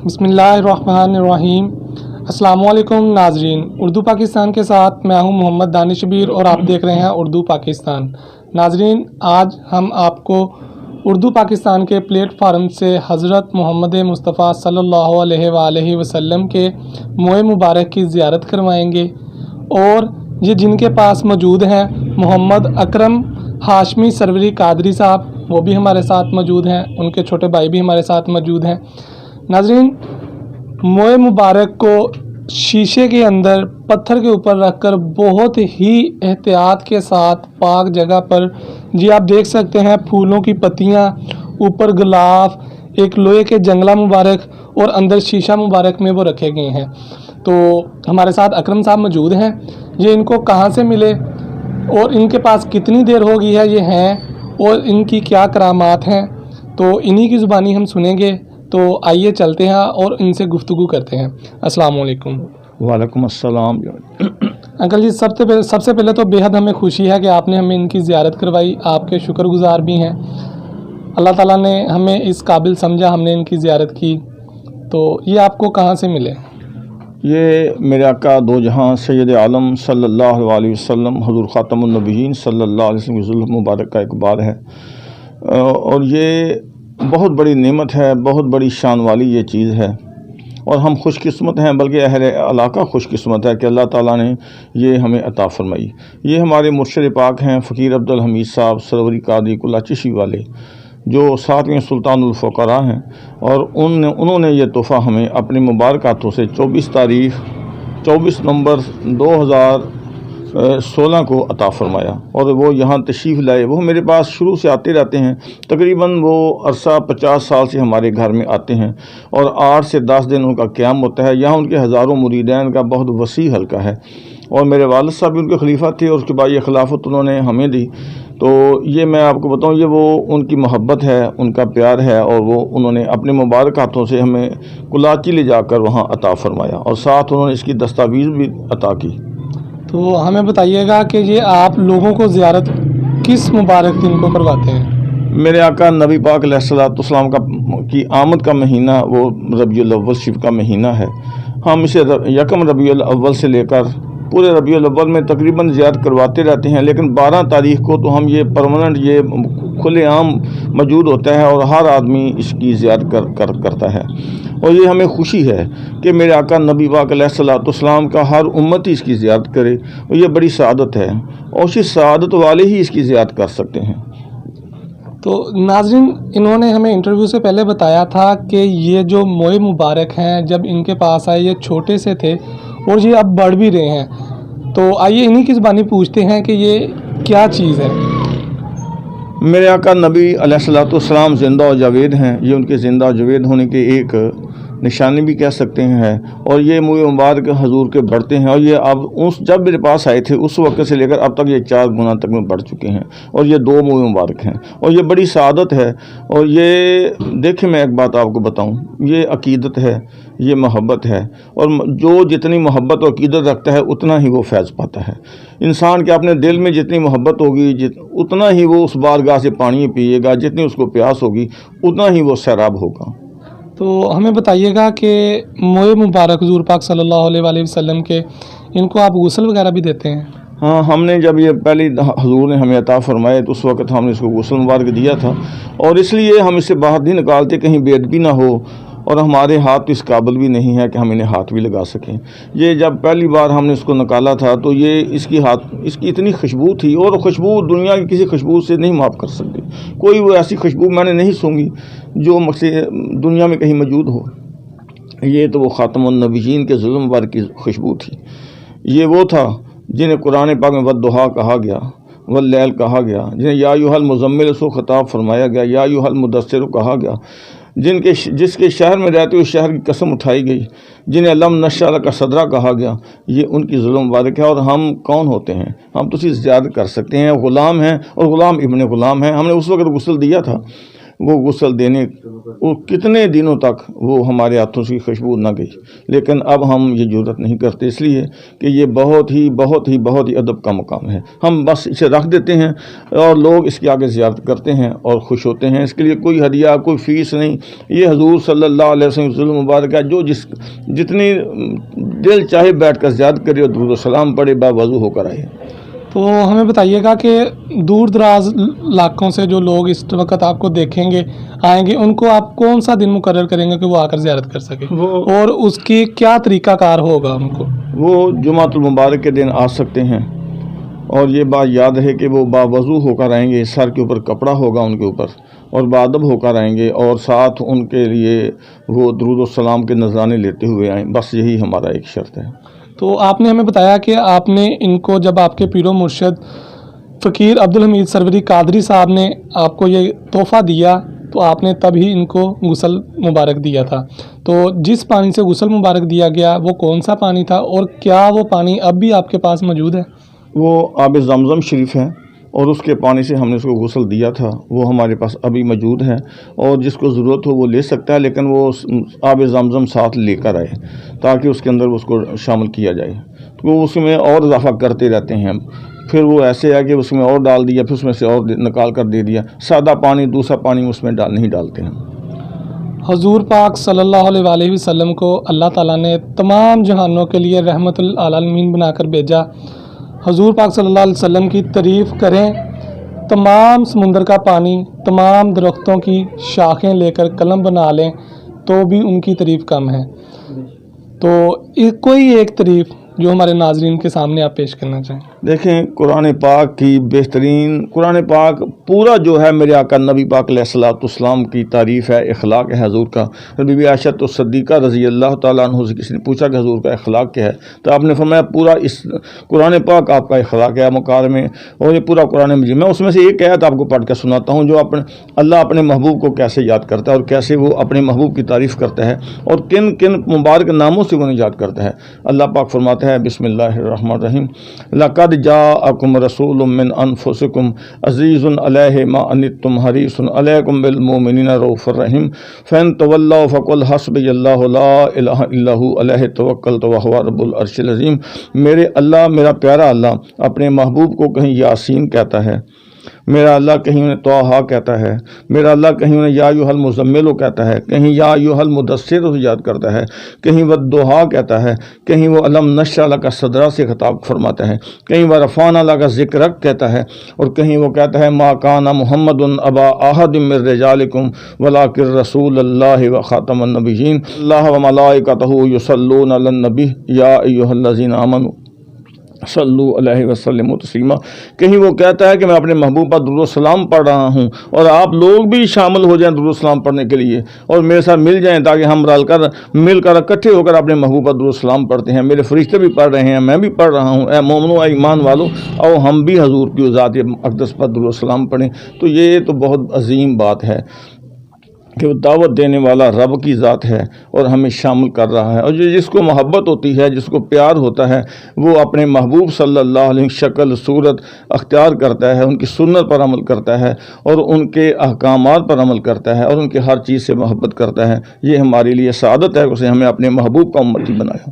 बिस्मिल्लाहिर्रहमानिर्रहीम। अस्सलामु अलैकुम नाजरीन, उर्दू पाकिस्तान के साथ मैं हूं मोहम्मद दानिशबीर और आप देख रहे हैं उर्दू पाकिस्तान। नाजरीन, आज हम आपको उर्दू पाकिस्तान के प्लेटफार्म से हज़रत मोहम्मद मुस्तफ़ा सल्लल्लाहु अलैहि वसल्लम के मोए मुबारक की ज़ियारत करवाएंगे और ये जिनके पास मौजूद हैं मोहम्मद अकरम हाशमी सरवरी कादरी साहब, वो भी हमारे साथ मौजूद हैं, उनके छोटे भाई भी हमारे साथ मौजूद हैं। नाजरीन, मोए मुबारक को शीशे के अंदर पत्थर के ऊपर रखकर बहुत ही एहतियात के साथ पाक जगह पर, जी आप देख सकते हैं, फूलों की पत्तियां, ऊपर गुलाब, एक लोहे के जंगला मुबारक और अंदर शीशा मुबारक में वो रखे गए हैं। तो हमारे साथ अकरम साहब मौजूद हैं। ये इनको कहाँ से मिले और इनके पास कितनी देर हो गई है ये हैं और इनकी क्या करामात हैं, तो इन्हीं की ज़ुबानी हम सुनेंगे। तो आइए चलते हैं और इनसे गुफ्तगू करते हैं। अस्सलाम वालेकुम। वालेकुम अस्सलाम। अंकल जी, सबसे पहले तो बेहद हमें खुशी है कि आपने हमें इनकी ज़ियारत करवाई, आपके शुक्रगुज़ार भी हैं। अल्लाह ताला ने हमें इस काबिल समझा, हमने इनकी ज़ियारत की। तो ये आपको कहाँ से मिले? ये मेरे आका दो जहां सैयद आलम सल्लल्लाहु अलैहि वसल्लम हज़ूर ख़ातमुन नबिय्यीन सल्लल्लाहु अलैहि वसल्लम की ज़ुल्फ़ मुबारक का एक बार है और ये बहुत बड़ी नेमत है, बहुत बड़ी शान वाली ये चीज़ है और हम खुशकिस्मत हैं, बल्कि अहले इलाका खुशकिस्मत है कि अल्लाह ताला ने ये हमें अता फरमाई। ये हमारे मुर्शिद पाक हैं फ़कीर अब्दुल हमीद साहब सरवरी कादरी कुल्ला चिश्ती वाले, जो 7वें सुल्तानुल फ़ुक़रा हैं और उन्होंने ये तोहफ़ा हमें अपने मुबारक हाथों से 24 नवंबर 2016 को अता फरमाया और वो यहाँ तशरीफ़ लाए। वो मेरे पास शुरू से आते रहते हैं, तकरीबन वो अरसा 50 साल से हमारे घर में आते हैं और 8 से 10 दिन उनका क़याम होता है। यहाँ उनके हज़ारों मुरीदैन का बहुत वसी हल्का है और मेरे वालिद साहब भी उनके खलीफा थे और उसके बाद ये खिलाफत उन्होंने हमें दी। तो ये मैं आपको बताऊं, ये वो उनकी मोहब्बत है, उनका प्यार है और वो उन्होंने अपने मुबारक हाथों से हमें कुलाची ले जाकर वहाँ अता फरमाया और साथ उन्होंने इसकी दस्तावीज़ भी अता की। तो हमें बताइएगा कि ये आप लोगों को ज़ियारत किस मुबारक दिन को करवाते हैं? मेरे आका नबी पाक अलैहिस्सलाम की आमद का महीना वो रबीउल अव्वल शिव का महीना है। हम इसे यकम रबीउल अव्वल से लेकर पूरे रबीउल अव्वल में तकरीबन ज़ियारत करवाते रहते हैं, लेकिन 12 तारीख़ को तो हम ये परमानेंट ये खुलेआम मौजूद होता है और हर आदमी इसकी ज़ियारत करता है और ये हमें खुशी है कि मेरे आका नबी पाक अलैहिस्सलाम का हर उम्मत ही इसकी ज़ियारत करे और ये बड़ी सआदत है और इस सआदत वाले ही इसकी ज़ियारत कर सकते हैं। तो नाज़रीन, इन्होंने हमें इंटरव्यू से पहले बताया था कि ये जो मोए मुबारक हैं, जब इनके पास आए ये छोटे से थे और ये अब बढ़ भी रहे हैं। तो आइए इन्हीं की ज़बानी पूछते हैं कि ये क्या चीज़ है। मेरे आका नबी अलैहिस्सलाम ज़िंदा और जावेद हैं। ये उनके ज़िंदा और जावेद होने के एक निशानी भी कह सकते हैं और ये मोए मुबारक हजूर के बढ़ते हैं और ये अब जब मेरे पास आए थे उस वक्त से लेकर अब तक ये 4 गुना तक में बढ़ चुके हैं और ये 2 मोए मुबारक हैं और ये बड़ी सआदत है। और ये देखिए, मैं एक बात आपको बताऊं, ये अकीदत है, ये मोहब्बत है और जो जितनी मोहब्बत और अकीदत रखता है उतना ही वो फैज़ पाता है। इंसान के अपने दिल में जितनी मोहब्बत होगी उतना ही वो उस बारगाह से पानी पिएगा, जितनी उसको प्यास होगी उतना ही वो सैराब होगा। तो हमें बताइएगा कि मोए मुबारक हुज़ूर पाक सल्लल्लाहु अलैहि वसल्लम के, इनको आप गुस्ल वगैरह भी देते हैं? हाँ, हमने जब ये पहले हुजूर ने हमें अता फरमाए तो उस वक्त हमने इसको गुस्ल मुबारक दिया था और इसलिए हम इसे बाहर नहीं निकालते कहीं बेअदबी ना हो और हमारे हाथ इस काबिल भी नहीं है कि हम इन्हें हाथ भी लगा सकें। ये जब पहली बार हमने इसको निकाला था तो ये इसकी इतनी खुशबू थी और खुशबू दुनिया की किसी खुशबू से नहीं माफ़ कर सकती। कोई वो ऐसी खुशबू मैंने नहीं सूंघी जो दुनिया में कहीं मौजूद हो। ये तो वो ख़ातमुन नबिय्यीन के ज़ुल्फ़ मुबारक की खुशबू थी। ये वो था जिन्हें कुरान पाक में वद्दुहा कहा गया, वल्लैल कहा गया, जिन्हें या अय्युहल मुज़म्मिल सो खिताब फरमाया गया, या अय्युहल मुदस्सिर कहा गया, जिसके शहर में रहते हुए शहर की कसम उठाई गई, जिन्हें अलम नशरा का सदरा कहा गया। ये उनकी ज़ुल्फ़ मुबारक है और हम कौन होते हैं? हम तो सिर्फ ज़ियारत कर सकते हैं, ग़ुलाम हैं और ग़ुलाम इब्न ग़ुलाम हैं। हमने उस वक्त गुस्ल दिया था وہ غسل دینے وہ کتنے دنوں تک وہ ہمارے ہاتھوں سے خوشبو نہ گئی، لیکن اب ہم یہ جرات نہیں کرتے، اس لیے کہ یہ بہت ہی ادب کا مقام ہے۔ ہم بس اسے رکھ دیتے ہیں اور لوگ اس کے آگے زیارت کرتے ہیں اور خوش ہوتے ہیں۔ اس کے لیے کوئی ہدیہ، کوئی فیس نہیں، یہ حضور صلی اللہ علیہ وسلم مبارک ہے، جو جتنی دل چاہے بیٹھ کر زیارت کرے اور درود و سلام پڑھے، باوضو ہو کر آئے۔ تو ہمیں بتائیے گا کہ دور دراز علاقوں سے جو لوگ اس وقت آپ کو دیکھیں گے، آئیں گے، ان کو آپ کون سا دن مقرر کریں گے کہ وہ آ کر زیارت کر سکیں، اور اس کی کیا طریقہ کار ہوگا ان کو؟ وہ جمعۃ المبارک کے دن آ سکتے ہیں، اور یہ بات یاد ہے کہ وہ باوضو ہو کر آئیں گے، سر کے اوپر کپڑا ہوگا ان کے اوپر، اور بادب ہو کر آئیں گے، اور ساتھ ان کے لیے وہ درود و سلام کے نذرانے لیتے ہوئے آئیں۔ بس یہی ہمارا ایک شرط ہے۔ تو آپ نے ہمیں بتایا کہ آپ نے ان کو، جب آپ کے پیر و مرشد فقیر عبدالحمید سروری قادری صاحب نے آپ کو یہ تحفہ دیا تو آپ نے تب ہی ان کو غسل مبارک دیا تھا۔ تو جس پانی سے غسل مبارک دیا گیا وہ کون سا پانی تھا، اور کیا وہ پانی اب بھی آپ کے پاس موجود ہے؟ وہ آب زمزم شریف ہے، اور اس کے پانی سے ہم نے اس کو غسل دیا تھا، وہ ہمارے پاس ابھی موجود ہے، اور جس کو ضرورت ہو وہ لے سکتا ہے، لیکن وہ آب زمزم ساتھ لے کر آئے تاکہ اس کے اندر اس کو شامل کیا جائے۔ تو اس میں اور اضافہ کرتے رہتے ہیں، پھر وہ ایسے ہے کہ اس میں اور ڈال دیا، پھر اس میں سے اور نکال کر دے دیا، سادہ پانی دوسرا پانی اس میں نہیں ڈالتے ہیں۔ حضور پاک صلی اللہ علیہ وآلہ وسلم کو اللہ تعالیٰ نے تمام جہانوں کے لیے رحمت للعالمین بنا کر بھیجا۔ حضور پاک صلی اللہ علیہ وسلم کی تعریف کریں، تمام سمندر کا پانی، تمام درختوں کی شاخیں لے کر قلم بنا لیں تو بھی ان کی تعریف کم ہے۔ تو کوئی ایک تعریف جو ہمارے ناظرین کے سامنے آپ پیش کرنا چاہیں۔ دیکھیں، قرآن پاک کی بہترین، قرآن پاک پورا جو ہے میرے آقا نبی پاک علیہ الصلوۃ والسلام کی تعریف ہے، اخلاق ہے حضور کا۔ بی بی عائشہ صدیقہ رضی اللہ تعالیٰ عنہ سے کسی نے پوچھا کہ حضور کا اخلاق کیا ہے، تو آپ نے فرمایا پورا اس قرآن پاک آپ کا اخلاق ہے مکارمے، اور یہ پورا قرآن مجید۔ میں اس میں سے ایک آیت آپ کو پڑھ کر سناتا ہوں جو اللہ اپنے محبوب کو کیسے یاد کرتا ہے، اور کیسے وہ اپنے محبوب کی تعریف کرتا ہے، اور کن کن مبارک ناموں سے انہیں یاد کرتا ہے۔ اللہ پاک فرماتا ہے، بسم اللہ الرحمن الرحیم، لقد جاءکم رسول من انفسکم عزیز علیہ ما عنتم حریص علیکم بالمؤمنین رؤوف الرحیم فإن تولوا فقل حسبی اللہ لا الہ الا هو علیہ توکلت وهو رب العرش العظیم۔ میرے اللہ، میرا پیارا اللہ اپنے محبوب کو کہیں یاسین کہتا ہے، میرا اللہ کہیں انہیں طٰہٰ کہتا ہے، میرا اللہ کہیں انہیں یا ایھا المزمل کہتا ہے، کہیں یا ایھا المدثر یاد کرتا ہے، کہیں والضحیٰ کہتا ہے، کہیں وہ الم نشرح لک صدرک سے خطاب فرماتا ہے، کہیں ورفعنا لک ذکرک کہتا ہے، اور کہیں وہ کہتا ہے ما کان محمد ابا احد من رجالکم ولکن رسول اللہ وخاتم النبیین اللہ وملائکتہ یصلون علی النبی یا ایھا الذین آمنوا صلو علیہ وسلم تسلیما۔ کہیں وہ کہتا ہے کہ میں اپنے محبوب پر درود و سلام پڑھ رہا ہوں، اور آپ لوگ بھی شامل ہو جائیں درود و سلام پڑھنے کے لیے، اور میرے ساتھ مل جائیں تاکہ ہم مل کر اکٹھے ہو کر اپنے محبوب پر درود و سلام پڑھتے ہیں۔ میرے فرشتے بھی پڑھ رہے ہیں، میں بھی پڑھ رہا ہوں، اے مومنو، اے ایمان والو، اور ہم بھی حضور کی ذات اقدس پر درود و سلام پڑھیں۔ تو یہ تو بہت عظیم بات ہے کہ وہ دعوت دینے والا رب کی ذات ہے اور ہمیں شامل کر رہا ہے، اور جس کو محبت ہوتی ہے، جس کو پیار ہوتا ہے، وہ اپنے محبوب صلی اللہ علیہ وسلم شکل صورت اختیار کرتا ہے، ان کی سنت پر عمل کرتا ہے، اور ان کے احکامات پر عمل کرتا ہے، اور ان کے ہر چیز سے محبت کرتا ہے۔ یہ ہمارے لیے سعادت ہے کہ اسے ہمیں اپنے محبوب کا امتی بنایا۔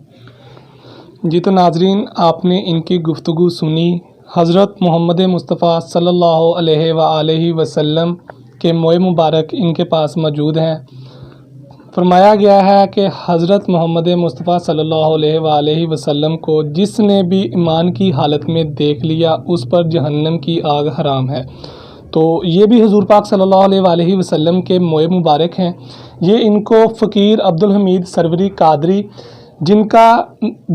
جی تو ناظرین، آپ نے ان کی گفتگو سنی۔ حضرت محمد مصطفیٰ صلی اللہ علیہ وآلہ وسلم کے موئے مبارک ان کے پاس موجود ہیں۔ فرمایا گیا ہے کہ حضرت محمد مصطفیٰ صلی اللہ علیہ وآلہ وسلم کو جس نے بھی ایمان کی حالت میں دیکھ لیا اس پر جہنم کی آگ حرام ہے۔ تو یہ بھی حضور پاک صلی اللہ علیہ وآلہ وسلم کے موئے مبارک ہیں۔ یہ ان کو فقیر عبدالحمید سروری قادری، جن کا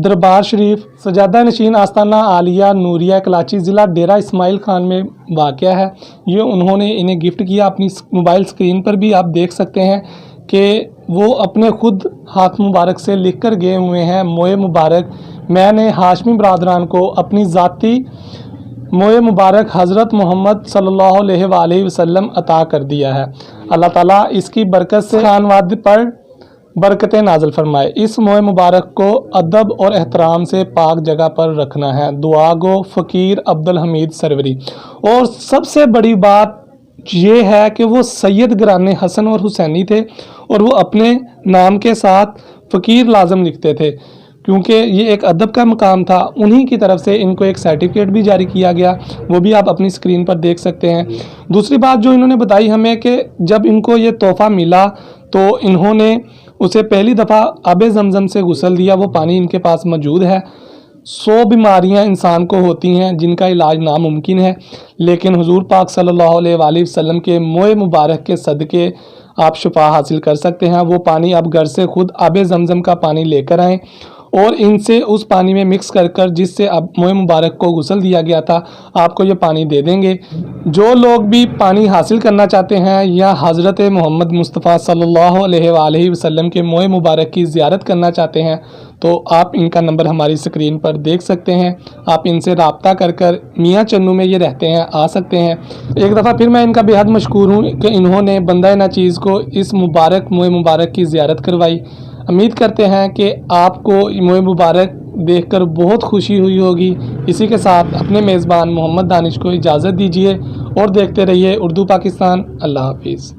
دربار شریف سجادہ نشین آستانہ عالیہ نوریہ کلاچی ضلع ڈیرہ اسماعیل خان میں واقع ہے، یہ انہوں نے انہیں گفٹ کیا۔ اپنی موبائل اسکرین پر بھی آپ دیکھ سکتے ہیں کہ وہ اپنے خود ہاتھ مبارک سے لکھ کر گئے ہوئے ہیں، موئے مبارک میں نے ہاشمی برادران کو اپنی ذاتی موئے مبارک حضرت محمد صلی اللہ علیہ وآلہ وسلم عطا کر دیا ہے۔ اللہ تعالیٰ اس کی برکت سے خانواد پر برکتیں نازل فرمائے۔ اس موئے مبارک کو ادب اور احترام سے پاک جگہ پر رکھنا ہے۔ دعا گو فقیر عبدالحمید سروری۔ اور سب سے بڑی بات ये है कि वो सैयद घराने हसन और हुसैनी थे और वो अपने नाम के साथ फ़कीर लाजम लिखते थे, क्योंकि ये एक अदब का मकाम था। उन्हीं की तरफ से इनको एक सर्टिफिकेट भी जारी किया गया, वो भी आप अपनी स्क्रीन पर देख सकते हैं। दूसरी बात जो इन्होंने बताई हमें कि जब इनको ये तोहफ़ा मिला तो इन्होंने उसे पहली दफ़ा आबे ज़मज़म से गुस्ल दिया, वो पानी इनके पास मौजूद है। 100 बीमारियां इंसान को होती हैं जिनका इलाज नामुमकिन है, लेकिन हुजूर पाक सल्लल्लाहु अलैहि वसल्लम के मोए मुबारक के सदक़े आप शिफा हासिल कर सकते हैं। वो पानी आप घर से खुद आबे ज़मज़म का पानी लेकर आएँ और इनसे उस पानी में मिक्स कर जिससे अब मोए मुबारक को गुस्ल दिया गया था, आपको ये पानी दे देंगे। जो लोग भी पानी हासिल करना चाहते हैं या हज़रत मोहम्मद मुस्तफ़ा सल्लल्लाहु अलैहि वसल्लम के मोए मुबारक की ज़ियारत करना चाहते हैं, तो आप इनका नंबर हमारी स्क्रीन पर देख सकते हैं। आप इनसे रब्ता कर मियाँ चन्नू में ये रहते हैं, आ सकते हैं। एक दफ़ा फिर मैं इनका बेहद मशकूर हूँ कि इन्होंने बंदा नाचीज़ को इस मोए मुबारक की ज़ियारत करवाई। उम्मीद करते हैं कि आपको मोए मुबारक देखकर बहुत खुशी हुई होगी। इसी के साथ अपने मेज़बान मोहम्मद दानिश को इजाज़त दीजिए और देखते रहिए उर्दू पाकिस्तान। अल्लाह हाफिज़।